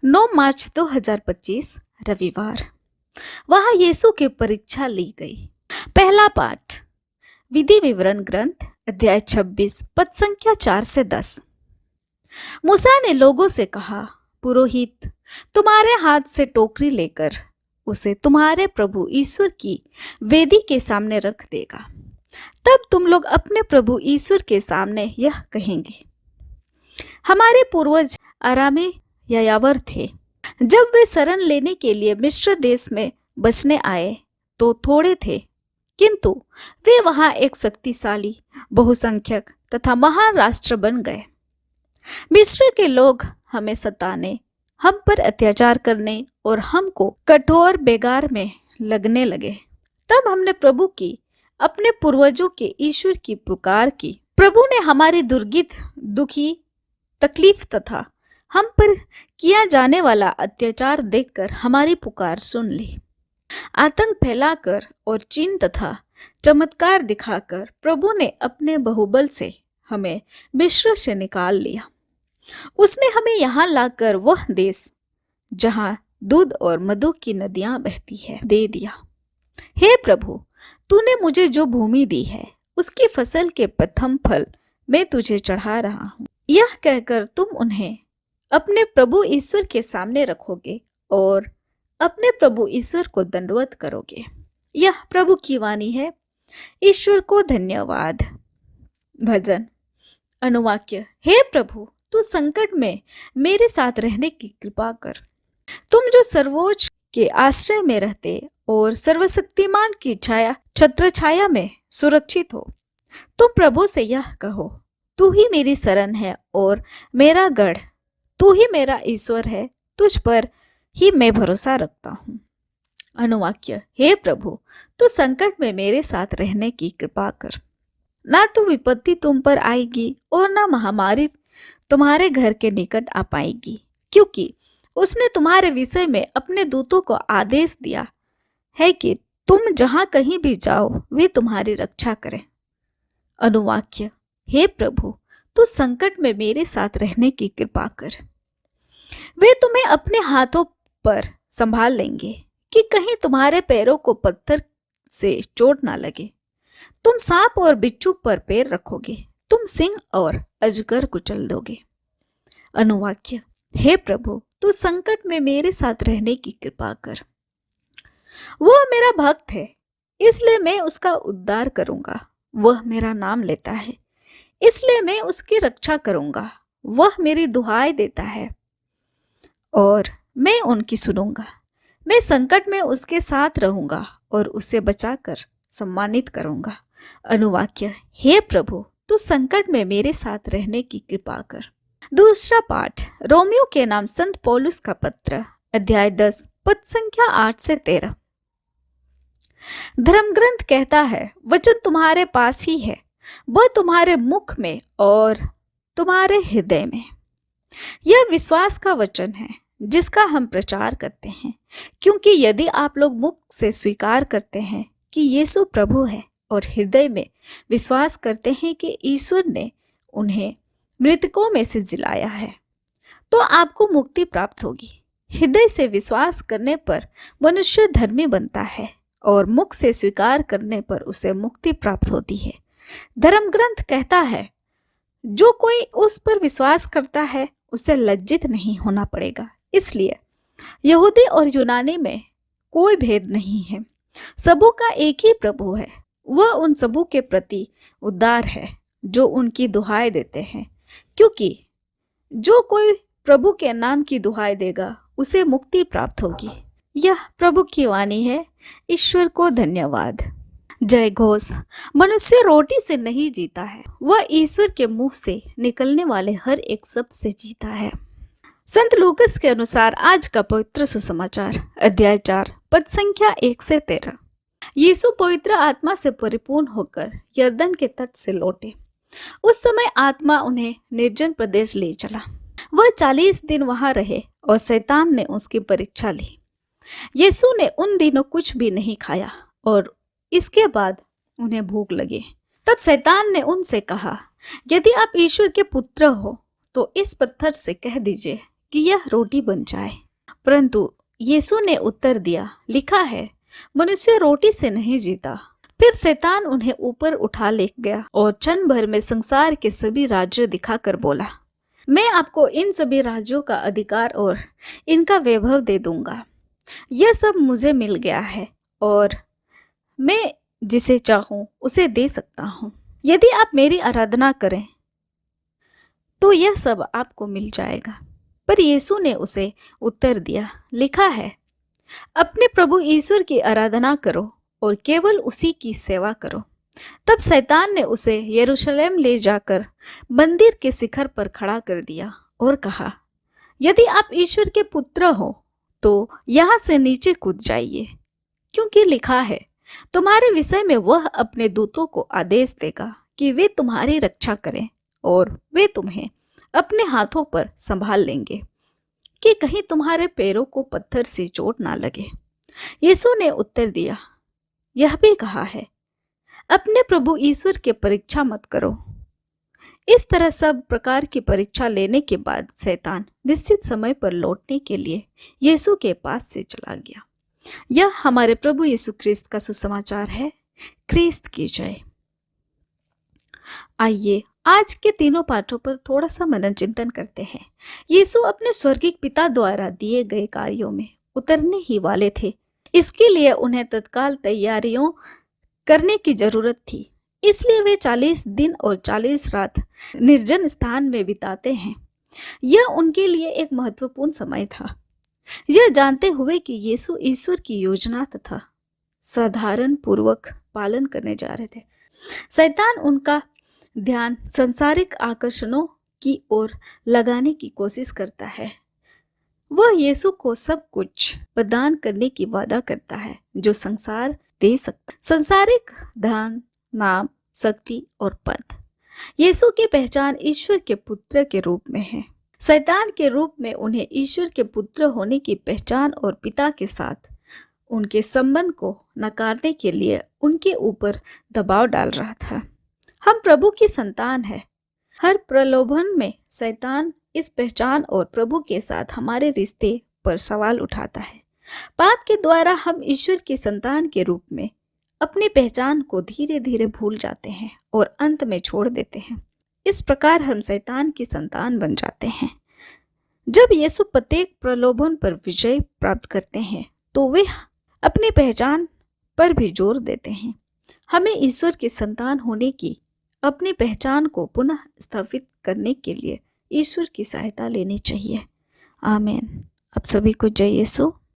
9 मार्च 2025 रविवार। वहां यीशु की परीक्षा ली गई। पहला पाठ विधि विवरण ग्रंथ अध्याय 26 पद संख्या 4 से 10। मूसा ने लोगों से कहा, पुरोहित तुम्हारे हाथ से टोकरी लेकर उसे तुम्हारे प्रभु ईश्वर की वेदी के सामने रख देगा। तब तुम लोग अपने प्रभु ईश्वर के सामने यह कहेंगे, हमारे पूर्वज आरामी यायावर थे। जब वे शरण लेने के लिए मिस्र देश में बसने आए तो थोड़े थे, किंतु वे वहां एक शक्तिशाली, बहुसंख्यक तथा महान राष्ट्र बन गए। मिस्र के लोग हमें सताने, हम पर अत्याचार करने और हमको कठोर बेगार में लगने लगे। तब हमने प्रभु की, अपने पूर्वजों के ईश्वर की पुकार की। प्रभु ने हमारी दुर्गत, दुखी, तकलीफ तथा हम पर किया जाने वाला अत्याचार देखकर हमारी पुकार सुन ली। आतंक फैलाकर और चिन्ह तथा चमत्कार दिखाकर प्रभु ने अपने बहुबल से हमें मिस्र से निकाल लिया। उसने हमें यहाँ लाकर वह देश जहाँ दूध और मधु की नदियां बहती है दे दिया। हे प्रभु, तूने मुझे जो भूमि दी है उसकी फसल के प्रथम फल मैं तुझे चढ़ा रहा हूँ। यह कहकर तुम उन्हें अपने प्रभु ईश्वर के सामने रखोगे और अपने प्रभु ईश्वर को दंडवत करोगे। यह प्रभु की वाणी है। ईश्वर को धन्यवाद। भजन अनुवाक्य। हे प्रभु, तू संकट में मेरे साथ रहने की कृपा कर। तुम जो सर्वोच्च के आश्रय में रहते और सर्वशक्तिमान की छत्र छाया में सुरक्षित हो, तुम प्रभु से यह कहो, तू ही मेरी शरण है और मेरा गढ़, तू ही मेरा ईश्वर है, तुझ पर ही मैं भरोसा रखता हूँ। अनुवाक्य। हे प्रभु, तू संकट में मेरे साथ रहने की कृपा कर। ना तो विपत्ति तुम पर आएगी और ना महामारी तुम्हारे घर के निकट आ पाएगी, क्योंकि उसने तुम्हारे विषय में अपने दूतों को आदेश दिया है कि तुम जहां कहीं भी जाओ वे तुम्हारी रक्षा करें। अनुवाक्य। हे प्रभु, तू संकट में मेरे साथ रहने की कृपा कर। वे तुम्हें अपने हाथों पर संभाल लेंगे कि कहीं तुम्हारे पैरों को पत्थर से चोट ना लगे। तुम सांप और बिच्छू पर पैर रखोगे, तुम सिंह और अजगर कुचल दोगे। अनुवाक्य। हे प्रभु, तू संकट में मेरे साथ रहने की कृपा कर। वह मेरा भक्त है, इसलिए मैं उसका उद्धार करूंगा। वह मेरा नाम लेता है, इसलिए मैं उसकी रक्षा करूंगा। वह मेरी दुहाई देता है और मैं उनकी सुनूंगा। मैं संकट में उसके साथ रहूंगा और उसे बचाकर सम्मानित करूंगा। अनुवाक्य। हे प्रभु, तू संकट में मेरे साथ रहने की कृपा कर। दूसरा पाठ रोमियो के नाम संत पौलुस का पत्र अध्याय 10 पद संख्या 8 से 13। धर्म ग्रंथ कहता है, वचन तुम्हारे पास ही है, वह तुम्हारे मुख में और तुम्हारे हृदय में। यह विश्वास का वचन है जिसका हम प्रचार करते हैं, क्योंकि यदि आप लोग मुख से स्वीकार करते हैं कि यीशु प्रभु है और हृदय में विश्वास करते हैं कि ईश्वर ने उन्हें मृतकों में से जिलाया है, तो आपको मुक्ति प्राप्त होगी। हृदय से विश्वास करने पर मनुष्य धर्मी बनता है और मुख से स्वीकार करने पर उसे मुक्ति प्राप्त होती है। धर्म ग्रंथ कहता है, जो कोई उस पर विश्वास करता है उसे लज्जित नहीं होना पड़ेगा। इसलिए यहूदी और यूनानी में कोई भेद नहीं है, सबों का एक ही प्रभु है। वह उन सबों के प्रति उदार है जो उनकी दुहाई देते हैं, क्योंकि जो कोई प्रभु के नाम की दुहाई देगा उसे मुक्ति प्राप्त होगी। यह प्रभु की वाणी है। ईश्वर को धन्यवाद। जय घोष। मनुष्य रोटी से नहीं जीता है, वह ईश्वर के मुंह से निकलने वाले हर एक शब्द से जीता है। संत लूकस के अनुसार आज का पवित्र सुसमाचार अध्याय 4 पद संख्या 1 से 13। यीशु पवित्र आत्मा से परिपूर्ण होकर यरदन के तट से लौटे। उस समय आत्मा उन्हें निर्जन प्रदेश ले चला। वह 40 दिन वहां रहे और शैतान ने उसकी परीक्षा ली। यीशु ने उन दिनों कुछ भी नहीं खाया और इसके बाद उन्हें भूख लगी। तब शैतान ने उनसे कहा, यदि आप ईश्वर के पुत्र हो तो इस पत्थर से कह दीजिए कि यह रोटी बन जाए। परंतु यीशु ने उत्तर दिया, लिखा है, मनुष्य रोटी से नहीं जीता। फिर शैतान उन्हें ऊपर उठा ले गया और क्षण भर में संसार के सभी राज्य दिखाकर बोला, मैं आपको इन सभी राज्यों का अधिकार और इनका वैभव दे दूंगा। यह सब मुझे मिल गया है और मैं जिसे चाहूं उसे दे सकता हूं। यदि आप मेरी आराधना करें तो यह सब आपको मिल जाएगा। पर यीशु ने उसे उत्तर दिया, लिखा है, अपने प्रभु ईश्वर की आराधना करो और केवल उसी की सेवा करो। तब शैतान ने उसे यरूशलेम ले जाकर मंदिर के शिखर पर खड़ा कर दिया और कहा, यदि आप ईश्वर के पुत्र हो तो यहाँ से नीचे कूद जाइए, क्योंकि लिखा है, तुम्हारे विषय में वह अपने दूतों को आदेश देगा कि वे तुम्हारी रक्षा करें और वे तुम्हें अपने हाथों पर संभाल लेंगे कि कहीं तुम्हारे पैरों को पत्थर से चोट ना लगे। यीशु ने उत्तर दिया, यह भी कहा है, अपने प्रभु ईश्वर की परीक्षा मत करो। इस तरह सब प्रकार की परीक्षा लेने के बाद शैतान निश्चित समय पर लौटने के लिए यीशु के पास से चला गया। यह हमारे प्रभु यीशु ख्रिस्त का सुसमाचार है। ख्रिस्त की जय। आइए आज के तीनों पाठों पर थोड़ा सा मनन चिंतन करते हैं। यीशु अपने स्वर्गीय पिता द्वारा दिए गए कार्यों में उतरने ही वाले थे। इसके लिए उन्हें तत्काल तैयारियों करने की जरूरत थी। इसलिए वे 40 दिन और 40 रात निर्जन स्थान में बिताते हैं। यह उनके लिए एक महत्वपूर्ण समय था, यह जानते हुए कि यीशु ईश्वर की योजना तथा साधारण पूर्वक पालन करने जा रहे थे। शैतान उनका ध्यान सांसारिक आकर्षणों की ओर लगाने की कोशिश करता है। वह यीशु को सब कुछ प्रदान करने की वादा करता है जो संसार दे सकता। सांसारिक धन, नाम, शक्ति और पद। यीशु की पहचान ईश्वर के पुत्र के रूप में है। शैतान के रूप में उन्हें ईश्वर के पुत्र होने की पहचान और पिता के साथ उनके संबंध को नकारने के लिए उनके ऊपर दबाव डाल रहा था। हम प्रभु की संतान हैं। हर प्रलोभन में शैतान इस पहचान और प्रभु के साथ हमारे रिश्ते पर सवाल उठाता है। पाप के द्वारा हम ईश्वर की संतान के रूप में अपनी पहचान को धीरे धीरे भूल जाते हैं और अंत में छोड़ देते हैं। इस प्रकार हम शैतान की संतान बन जाते हैं। जब यीशु प्रत्येक प्रलोभन पर विजय प्राप्त करते हैं तो वे अपनी पहचान पर भी जोर देते हैं। हमें ईश्वर की संतान होने की अपनी पहचान को पुनः स्थापित करने के लिए ईश्वर की सहायता लेनी चाहिए। आमीन। आप सभी को जय यीशु।